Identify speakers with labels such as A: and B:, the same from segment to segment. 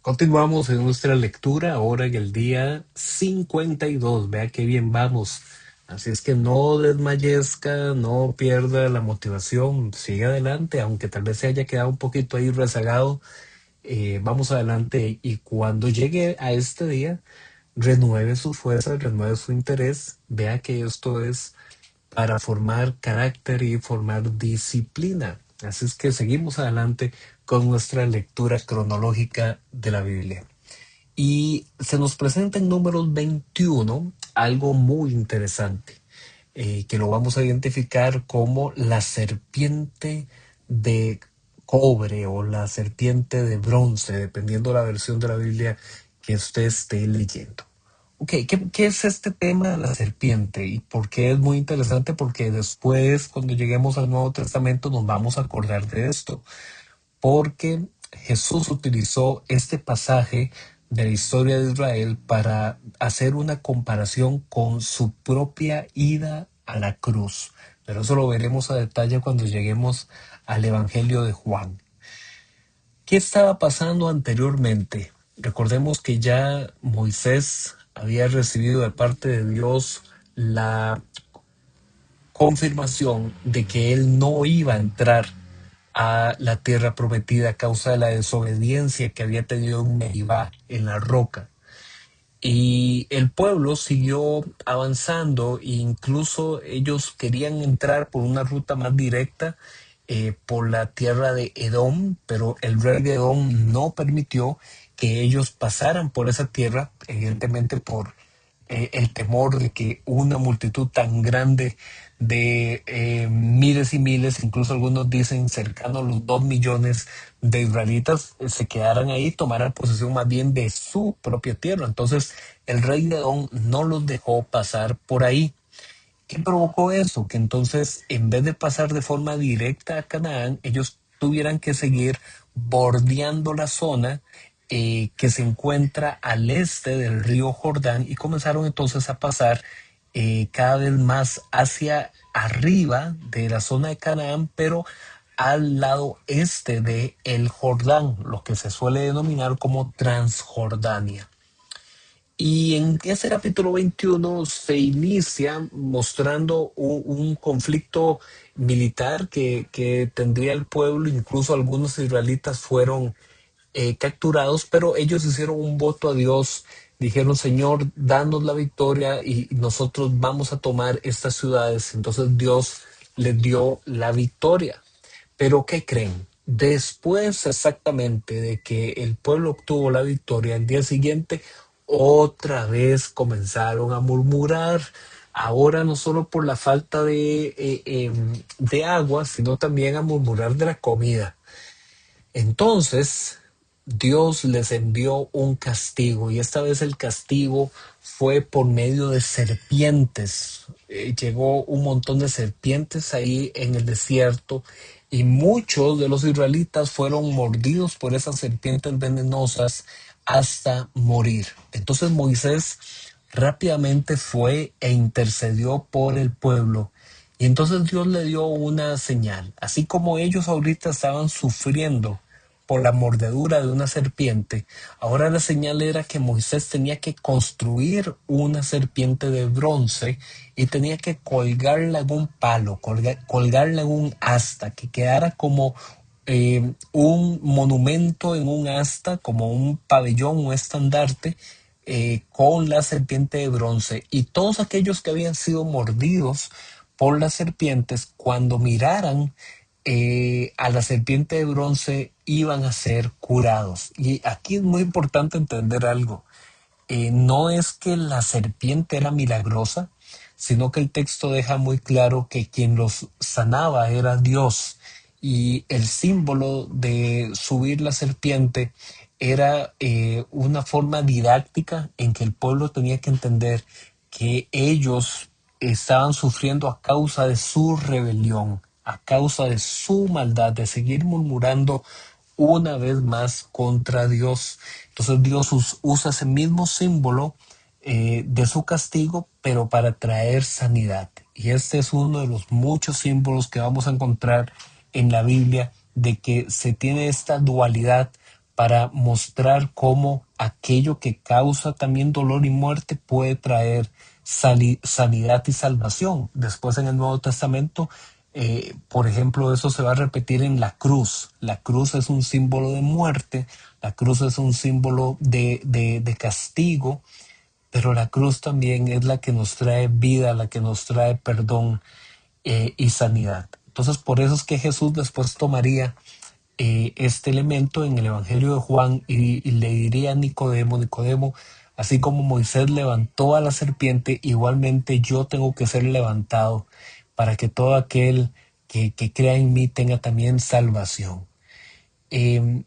A: Continuamos en nuestra lectura ahora en el día 52. Vea qué bien vamos. Así es que no desmayezca, no pierda la motivación, sigue adelante, aunque tal vez se haya quedado un poquito ahí rezagado. Vamos adelante y cuando llegue a este día, renueve sus fuerzas, renueve su interés. Vea que esto es para formar carácter y formar disciplina. Así es que seguimos adelante con nuestra lectura cronológica de la Biblia. Y se nos presenta en Números 21 algo muy interesante, que lo vamos a identificar como la serpiente de cobre o la serpiente de bronce, dependiendo de la versión de la Biblia que usted esté leyendo. Ok, ¿qué es este tema de la serpiente y por qué es muy interesante? Porque después, cuando lleguemos al Nuevo Testamento, nos vamos a acordar de esto, porque Jesús utilizó este pasaje de la historia de Israel para hacer una comparación con su propia ida a la cruz. Pero eso lo veremos a detalle cuando lleguemos al Evangelio de Juan. ¿Qué estaba pasando anteriormente? Recordemos que ya Moisés había recibido de parte de Dios la confirmación de que él no iba a entrar a la tierra prometida a causa de la desobediencia que había tenido en Meribá, en la roca. Y el pueblo siguió avanzando e incluso ellos querían entrar por una ruta más directa por la tierra de Edom, pero el rey de Edom no permitió que ellos pasaran por esa tierra, evidentemente por el temor de que una multitud tan grande de miles y miles, incluso algunos dicen cercano a los 2 millones de israelitas, se quedaran ahí, tomaran posesión más bien de su propia tierra. Entonces el rey de Edom no los dejó pasar por ahí. ¿Qué provocó eso? Que entonces, en vez de pasar de forma directa a Canaán, ellos tuvieran que seguir bordeando la zona que se encuentra al este del río Jordán y comenzaron entonces a pasar cada vez más hacia arriba de la zona de Canaán, pero al lado este de el Jordán, lo que se suele denominar como Transjordania. Y en ese capítulo 21 se inicia mostrando un conflicto militar que tendría el pueblo, incluso algunos israelitas fueron capturados, pero ellos hicieron un voto a Dios, dijeron, Señor, danos la victoria y nosotros vamos a tomar estas ciudades. Entonces Dios les dio la victoria. Pero ¿qué creen? Después exactamente de que el pueblo obtuvo la victoria, al día siguiente otra vez comenzaron a murmurar, ahora no solo por la falta de agua, sino también a murmurar de la comida. Entonces Dios les envió un castigo y esta vez el castigo fue por medio de serpientes. Llegó un montón de serpientes ahí en el desierto y muchos de los israelitas fueron mordidos por esas serpientes venenosas hasta morir. Entonces Moisés rápidamente fue e intercedió por el pueblo. Y entonces Dios le dio una señal, así como ellos ahorita estaban sufriendo por la mordedura de una serpiente. Ahora la señal era que Moisés tenía que construir una serpiente de bronce y tenía que colgarla en un palo, colgarla en un asta, que quedara como un monumento en un asta, como un pabellón, un estandarte, con la serpiente de bronce. Y todos aquellos que habían sido mordidos por las serpientes, cuando miraran a la serpiente de bronce iban a ser curados. Y aquí es muy importante entender algo. No es que la serpiente era milagrosa, sino que el texto deja muy claro que quien los sanaba era Dios. Y el símbolo de subir la serpiente era una forma didáctica en que el pueblo tenía que entender que ellos estaban sufriendo a causa de su rebelión, a causa de su maldad, de seguir murmurando una vez más contra Dios. Entonces Dios usa ese mismo símbolo de su castigo, pero para traer sanidad. Y este es uno de los muchos símbolos que vamos a encontrar en la Biblia de que se tiene esta dualidad para mostrar cómo aquello que causa también dolor y muerte puede traer sanidad y salvación. Después en el Nuevo Testamento, por ejemplo, eso se va a repetir en la cruz. La cruz es un símbolo de muerte, la cruz es un símbolo de castigo, pero la cruz también es la que nos trae vida, la que nos trae perdón y sanidad. Entonces, por eso es que Jesús después tomaría este elemento en el Evangelio de Juan y le diría a Nicodemo, Nicodemo, así como Moisés levantó a la serpiente, igualmente yo tengo que ser levantado para que todo aquel que crea en mí tenga también salvación. Eh,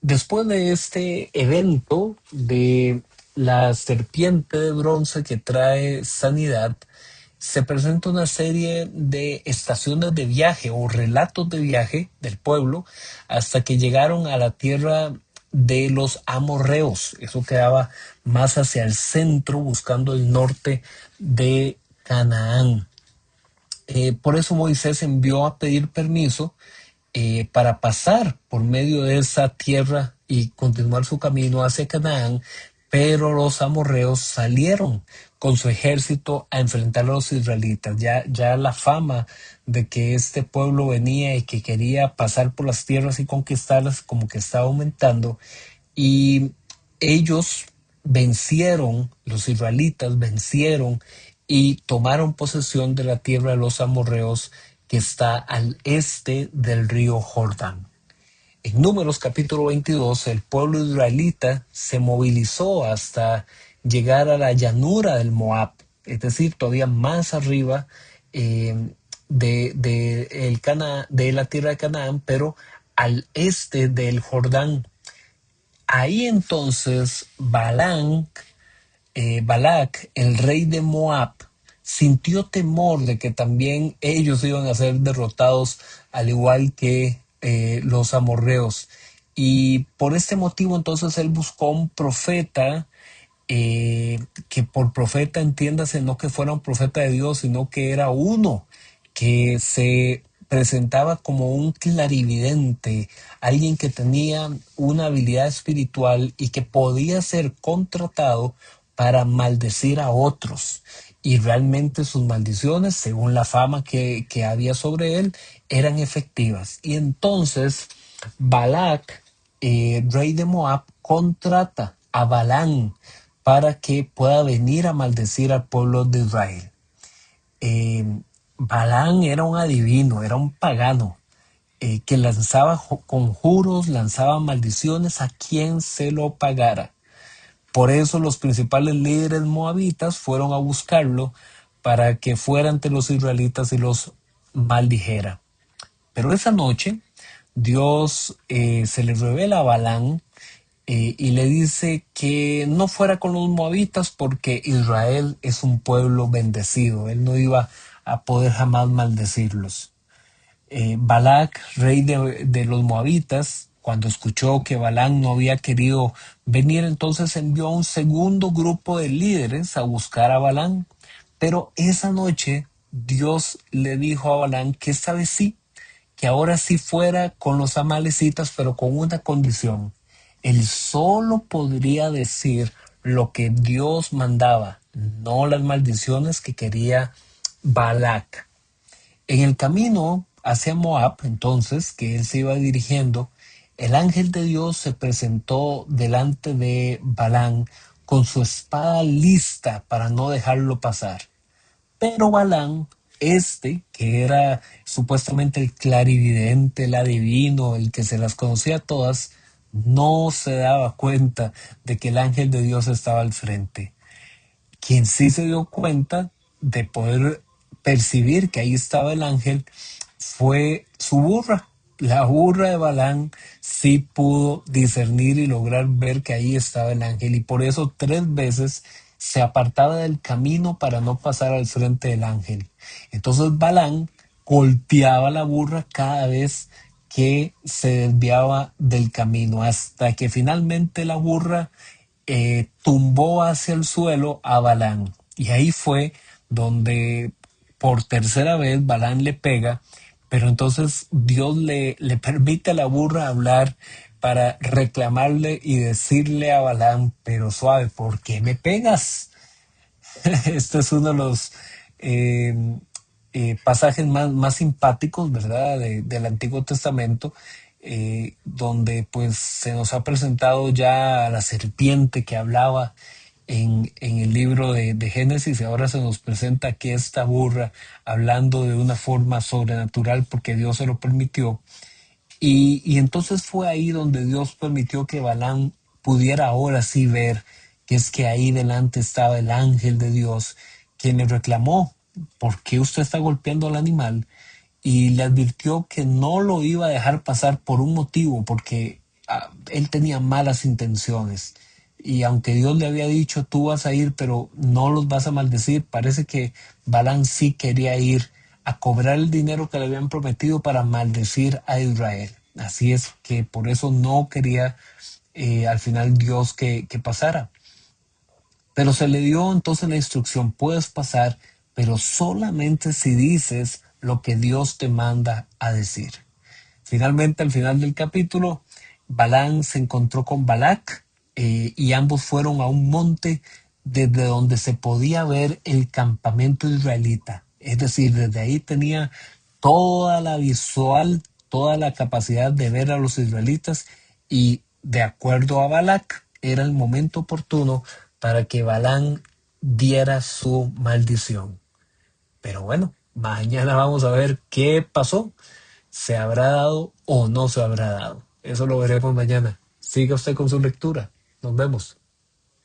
A: Después de este evento de la serpiente de bronce que trae sanidad, se presenta una serie de estaciones de viaje o relatos de viaje del pueblo hasta que llegaron a la tierra de los amorreos. Eso quedaba más hacia el centro, buscando el norte de Canaán. Por eso Moisés envió a pedir permiso para pasar por medio de esa tierra y continuar su camino hacia Canaán, pero los amorreos salieron con su ejército a enfrentar a los israelitas. Ya la fama de que este pueblo venía y que quería pasar por las tierras y conquistarlas como que estaba aumentando, y ellos vencieron, los israelitas vencieron y tomaron posesión de la tierra de los amorreos que está al este del río Jordán. En Números capítulo 22, el pueblo israelita se movilizó hasta llegar a la llanura del Moab, es decir, todavía más arriba de la tierra de Canaán, pero al este del Jordán. Ahí entonces Balac, el rey de Moab, sintió temor de que también ellos iban a ser derrotados al igual que los amorreos. Y por este motivo entonces él buscó un profeta, que por profeta entiéndase no que fuera un profeta de Dios, sino que era uno que se presentaba como un clarividente, alguien que tenía una habilidad espiritual y que podía ser contratado para maldecir a otros. Y realmente sus maldiciones, según la fama que había sobre él, eran efectivas. Y entonces Balac, rey de Moab, contrata a Balán para que pueda venir a maldecir al pueblo de Israel. Eh, Balán era un adivino, era un pagano que lanzaba conjuros, lanzaba maldiciones a quien se lo pagara. Por eso los principales líderes moabitas fueron a buscarlo para que fuera ante los israelitas y los maldijera. Pero esa noche Dios se le revela a Balán y le dice que no fuera con los moabitas porque Israel es un pueblo bendecido. Él no iba a poder jamás maldecirlos. Balac, rey de los moabitas, cuando escuchó que Balán no había querido venir, entonces envió a un segundo grupo de líderes a buscar a Balán. Pero esa noche Dios le dijo a Balán que esta vez sí, que ahora sí fuera con los amalecitas, pero con una condición. Él solo podría decir lo que Dios mandaba, no las maldiciones que quería Balac. En el camino hacia Moab, entonces, que él se iba dirigiendo, el ángel de Dios se presentó delante de Balán con su espada lista para no dejarlo pasar. Pero Balán, que era supuestamente el clarividente, el adivino, el que se las conocía todas, no se daba cuenta de que el ángel de Dios estaba al frente. Quien sí se dio cuenta de poder percibir que ahí estaba el ángel fue su burra. La burra de Balán sí pudo discernir y lograr ver que ahí estaba el ángel, y por eso 3 veces se apartaba del camino para no pasar al frente del ángel. Entonces Balán golpeaba la burra cada vez que se desviaba del camino, hasta que finalmente la burra tumbó hacia el suelo a Balán. Y ahí fue donde por tercera vez Balán le pega, pero entonces Dios le permite a la burra hablar para reclamarle y decirle a Balaam, pero suave, ¿por qué me pegas? Este es uno de los eh, pasajes más simpáticos, ¿verdad?, del Antiguo Testamento, donde pues se nos ha presentado ya a la serpiente que hablaba en el libro de Génesis, y ahora se nos presenta aquí esta burra hablando de una forma sobrenatural porque Dios se lo permitió. Y entonces fue ahí donde Dios permitió que Balaam pudiera ahora sí ver que es que ahí delante estaba el ángel de Dios, quien le reclamó: ¿por qué usted está golpeando al animal? Y le advirtió que no lo iba a dejar pasar por un motivo, porque él tenía malas intenciones. Y aunque Dios le había dicho, tú vas a ir, pero no los vas a maldecir, parece que Balaam sí quería ir a cobrar el dinero que le habían prometido para maldecir a Israel. Así es que por eso no quería al final Dios que pasara. Pero se le dio entonces la instrucción: puedes pasar, pero solamente si dices lo que Dios te manda a decir. Finalmente, al final del capítulo, Balaam se encontró con Balac, y ambos fueron a un monte desde donde se podía ver el campamento israelita. Es decir, desde ahí tenía toda la visual, toda la capacidad de ver a los israelitas, y de acuerdo a Balac, era el momento oportuno para que Balaam diera su maldición. Pero bueno, mañana vamos a ver qué pasó. ¿Se habrá dado o no se habrá dado? Eso lo veremos mañana. Siga usted con su lectura. Nos vemos.